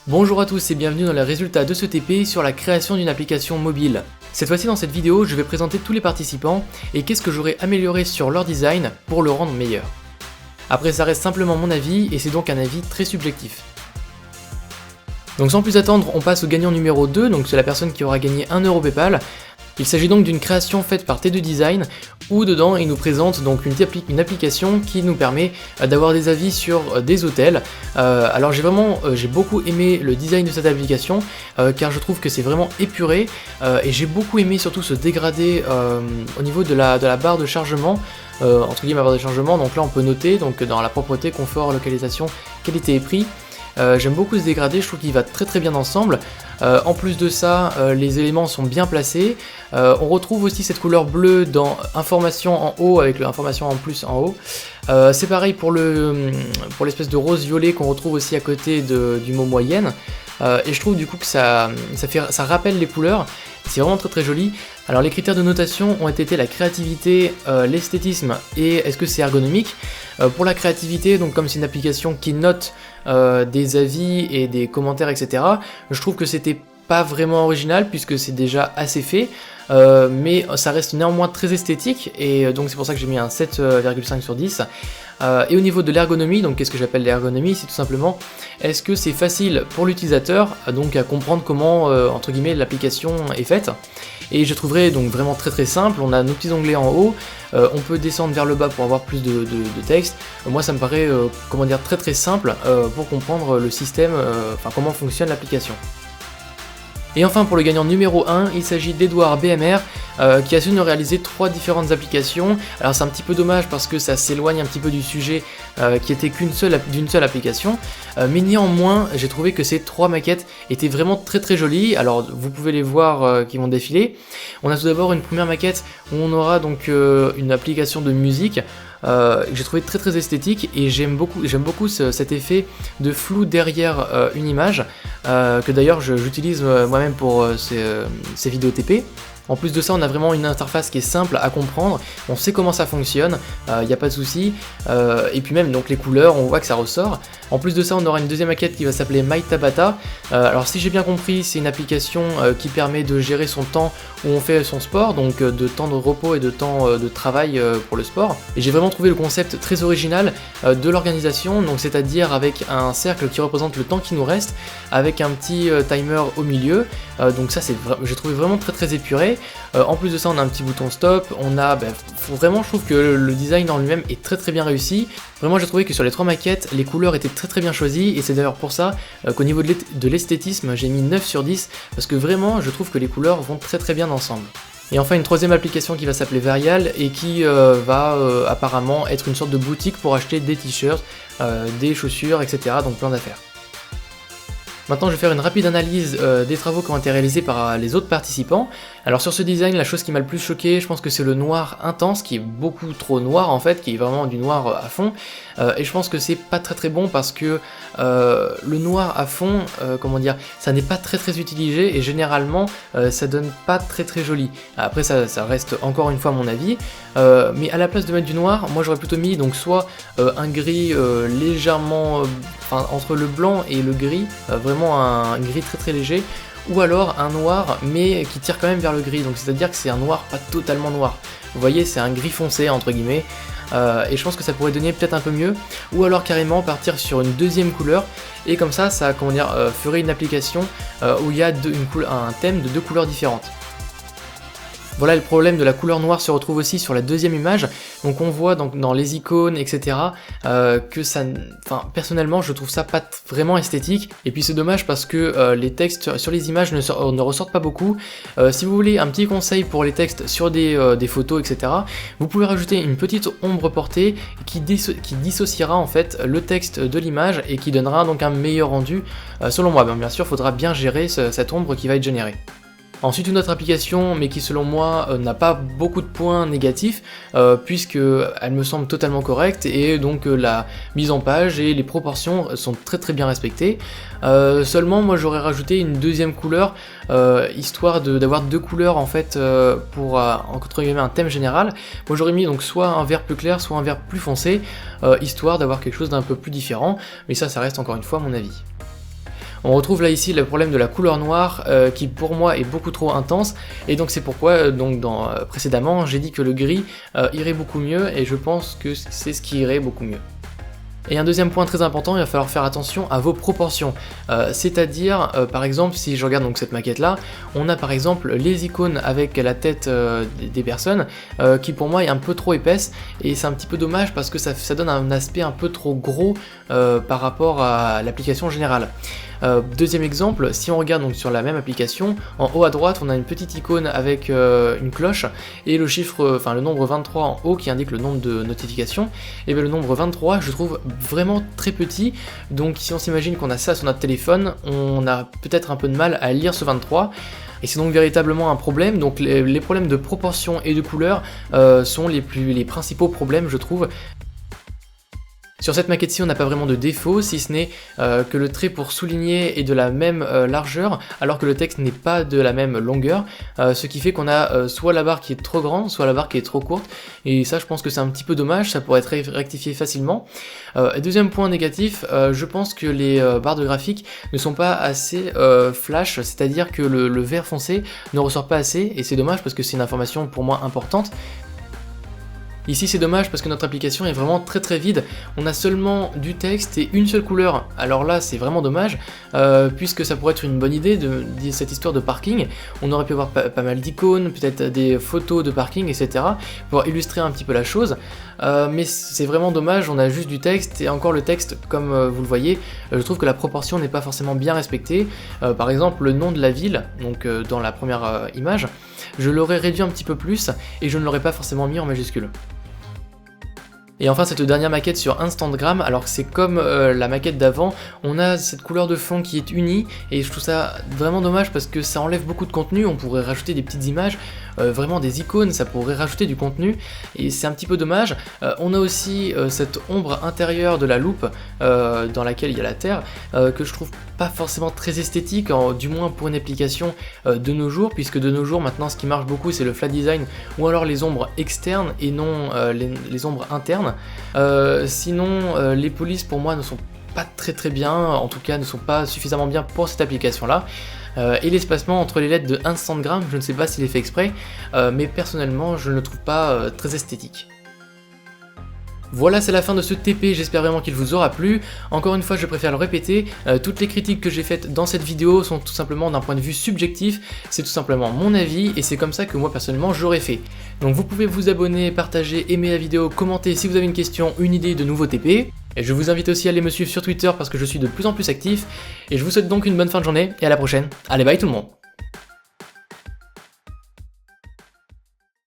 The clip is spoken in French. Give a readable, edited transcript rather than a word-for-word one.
Bonjour à tous et bienvenue dans les résultats de ce TP sur la création d'une application mobile. Cette fois-ci dans cette vidéo, je vais présenter tous les participants et qu'est-ce que j'aurais amélioré sur leur design pour le rendre meilleur. Après ça reste simplement mon avis et c'est donc un avis très subjectif. Donc sans plus attendre, on passe au gagnant numéro 2, donc c'est la personne qui aura gagné 1 euro PayPal. Il s'agit donc d'une création faite par T2 Design où dedans il nous présente donc une application qui nous permet d'avoir des avis sur des hôtels. Alors j'ai beaucoup aimé le design de cette application car je trouve que c'est vraiment épuré et j'ai beaucoup aimé surtout ce dégradé au niveau de la barre de chargement. Entre guillemets, barre de chargement, donc là on peut noter donc dans la propreté, confort, localisation, qualité et prix. J'aime beaucoup ce dégradé, je trouve qu'il va très bien ensemble. En plus de ça, les éléments sont bien placés. On retrouve aussi cette couleur bleue dans information en haut avec l'information en plus en haut. C'est pareil pour l'espèce de rose violet qu'on retrouve aussi à côté du mot moyenne. Et je trouve du coup que ça rappelle les couleurs. C'est vraiment très joli. Alors les critères de notation ont été la créativité, l'esthétisme et est-ce que c'est ergonomique. Pour la créativité, donc comme c'est une application qui note des avis et des commentaires, etc., je trouve que c'était pas vraiment original puisque c'est déjà assez fait, mais ça reste néanmoins très esthétique et donc c'est pour ça que j'ai mis un 7,5 sur 10. Et au niveau de l'ergonomie, donc qu'est-ce que j'appelle l'ergonomie, c'est tout simplement est-ce que c'est facile pour l'utilisateur donc à comprendre comment entre guillemets l'application est faite. Et je trouverais donc vraiment très simple. On a nos petits onglets en haut, on peut descendre vers le bas pour avoir plus de texte. Moi ça me paraît comment dire très simple pour comprendre le système, enfin comment fonctionne l'application. Et enfin pour le gagnant numéro 1, il s'agit d'Edouard BMR qui a su nous réaliser 3 différentes applications. Alors c'est un petit peu dommage parce que ça s'éloigne un petit peu du sujet qui était d'une seule application, mais néanmoins j'ai trouvé que ces 3 maquettes étaient vraiment très jolies. Alors vous pouvez les voir qui vont défiler. On a tout d'abord une première maquette où on aura donc une application de musique que j'ai trouvé très esthétique et j'aime beaucoup cet effet de flou derrière une image que d'ailleurs j'utilise moi-même pour ces vidéos TP. En plus de ça, on a vraiment une interface qui est simple à comprendre, on sait comment ça fonctionne, il n'y a pas de souci, et puis même donc les couleurs, on voit que ça ressort. En plus de ça, on aura une deuxième maquette qui va s'appeler My Tabata. Alors si j'ai bien compris, c'est une application qui permet de gérer son temps où on fait son sport, donc de temps de repos et de temps de travail pour le sport. Et j'ai vraiment trouvé le concept très original de l'organisation, donc c'est-à-dire avec un cercle qui représente le temps qui nous reste, avec un petit timer au milieu. Donc ça j'ai trouvé vraiment très épuré. En plus de ça, on a un petit bouton stop, vraiment je trouve que le design en lui-même est très bien réussi. Vraiment j'ai trouvé que sur les 3 maquettes, les couleurs étaient très bien choisies et c'est d'ailleurs pour ça qu'au niveau de l'esthétisme, j'ai mis 9 sur 10 parce que vraiment je trouve que les couleurs vont très bien ensemble. Et enfin une troisième application qui va s'appeler Varial et qui va apparemment être une sorte de boutique pour acheter des t-shirts, des chaussures, etc. Donc plein d'affaires. Maintenant je vais faire une rapide analyse des travaux qui ont été réalisés par les autres participants. Alors sur ce design, la chose qui m'a le plus choqué, je pense que c'est le noir intense, qui est beaucoup trop noir en fait, qui est vraiment du noir à fond. Et je pense que c'est pas très bon parce que le noir à fond, comment dire, ça n'est pas très utilisé et généralement ça donne pas très joli. Après ça reste encore une fois mon avis, mais à la place de mettre du noir, moi j'aurais plutôt mis donc soit un gris légèrement, entre le blanc et le gris, vraiment un gris très léger, ou alors un noir mais qui tire quand même vers le gris, donc c'est à dire que c'est un noir pas totalement noir. Vous voyez, c'est un gris foncé entre guillemets, et je pense que ça pourrait donner peut-être un peu mieux, ou alors carrément partir sur une deuxième couleur, et comme ça comment dire, ferait une application où il y a un thème de 2 couleurs différentes. Voilà, le problème de la couleur noire se retrouve aussi sur la deuxième image, donc on voit donc dans les icônes, etc. Que ça, personnellement je trouve ça pas vraiment esthétique, et puis c'est dommage parce que les textes sur les images ne ressortent pas beaucoup. Si vous voulez un petit conseil pour les textes sur des photos, etc., vous pouvez rajouter une petite ombre portée qui dissociera en fait le texte de l'image et qui donnera donc un meilleur rendu selon moi. Bien sûr, il faudra bien gérer cette ombre qui va être générée. Ensuite une autre application mais qui selon moi n'a pas beaucoup de points négatifs puisque elle me semble totalement correcte et donc la mise en page et les proportions sont très bien respectées. Seulement moi j'aurais rajouté une deuxième couleur histoire d'avoir 2 couleurs en fait pour entre guillemets un thème général. Moi j'aurais mis donc soit un vert plus clair soit un vert plus foncé histoire d'avoir quelque chose d'un peu plus différent, mais ça reste encore une fois mon avis. On retrouve là ici le problème de la couleur noire qui pour moi est beaucoup trop intense, et donc c'est pourquoi précédemment j'ai dit que le gris irait beaucoup mieux, et je pense que c'est ce qui irait beaucoup mieux. Et un deuxième point très important, il va falloir faire attention à vos proportions. C'est-à-dire, par exemple, si je regarde donc cette maquette là, on a par exemple les icônes avec la tête des personnes qui pour moi est un peu trop épaisse, et c'est un petit peu dommage parce que ça donne un aspect un peu trop gros par rapport à l'application générale. Deuxième exemple, si on regarde donc sur la même application, en haut à droite on a une petite icône avec une cloche et le nombre 23 en haut qui indique le nombre de notifications. Et bien le nombre 23 je trouve vraiment très petit, donc si on s'imagine qu'on a ça sur notre téléphone, on a peut-être un peu de mal à lire ce 23. Et c'est donc véritablement un problème, donc les problèmes de proportion et de couleur sont les principaux problèmes je trouve. Sur cette maquette-ci, on n'a pas vraiment de défaut, si ce n'est que le trait pour souligner est de la même largeur, alors que le texte n'est pas de la même longueur, ce qui fait qu'on a soit la barre qui est trop grande, soit la barre qui est trop courte, et ça je pense que c'est un petit peu dommage, ça pourrait être rectifié facilement. Deuxième point négatif, je pense que les barres de graphique ne sont pas assez flash, c'est-à-dire que le vert foncé ne ressort pas assez, et c'est dommage parce que c'est une information pour moi importante. Ici c'est dommage parce que notre application est vraiment très vide, on a seulement du texte et une seule couleur, alors là c'est vraiment dommage, puisque ça pourrait être une bonne idée de cette histoire de parking, on aurait pu avoir pas mal d'icônes, peut-être des photos de parking, etc. pour illustrer un petit peu la chose, mais c'est vraiment dommage, on a juste du texte, et encore le texte, comme vous le voyez, je trouve que la proportion n'est pas forcément bien respectée. Par exemple le nom de la ville, donc dans la première image, je l'aurais réduit un petit peu plus, et je ne l'aurais pas forcément mis en majuscule. Et enfin cette dernière maquette sur Instagram, alors que c'est comme la maquette d'avant, on a cette couleur de fond qui est unie, et je trouve ça vraiment dommage parce que ça enlève beaucoup de contenu, on pourrait rajouter des petites images, vraiment des icônes, ça pourrait rajouter du contenu, et c'est un petit peu dommage. On a aussi cette ombre intérieure de la loupe dans laquelle il y a la Terre, que je trouve pas forcément très esthétique, du moins pour une application de nos jours, puisque de nos jours maintenant ce qui marche beaucoup c'est le flat design, ou alors les ombres externes et non les ombres internes. Sinon les polices pour moi ne sont pas très bien, en tout cas ne sont pas suffisamment bien pour cette application là. Et l'espacement entre les lettres de Instagram, je ne sais pas s'il est fait exprès, mais personnellement je ne le trouve pas très esthétique. Voilà, c'est la fin de ce TP, j'espère vraiment qu'il vous aura plu. Encore une fois, je préfère le répéter, toutes les critiques que j'ai faites dans cette vidéo sont tout simplement d'un point de vue subjectif, c'est tout simplement mon avis, et c'est comme ça que moi personnellement j'aurais fait. Donc vous pouvez vous abonner, partager, aimer la vidéo, commenter si vous avez une question, une idée de nouveaux TP. Et je vous invite aussi à aller me suivre sur Twitter parce que je suis de plus en plus actif. Et je vous souhaite donc une bonne fin de journée, et à la prochaine. Allez, bye tout le monde!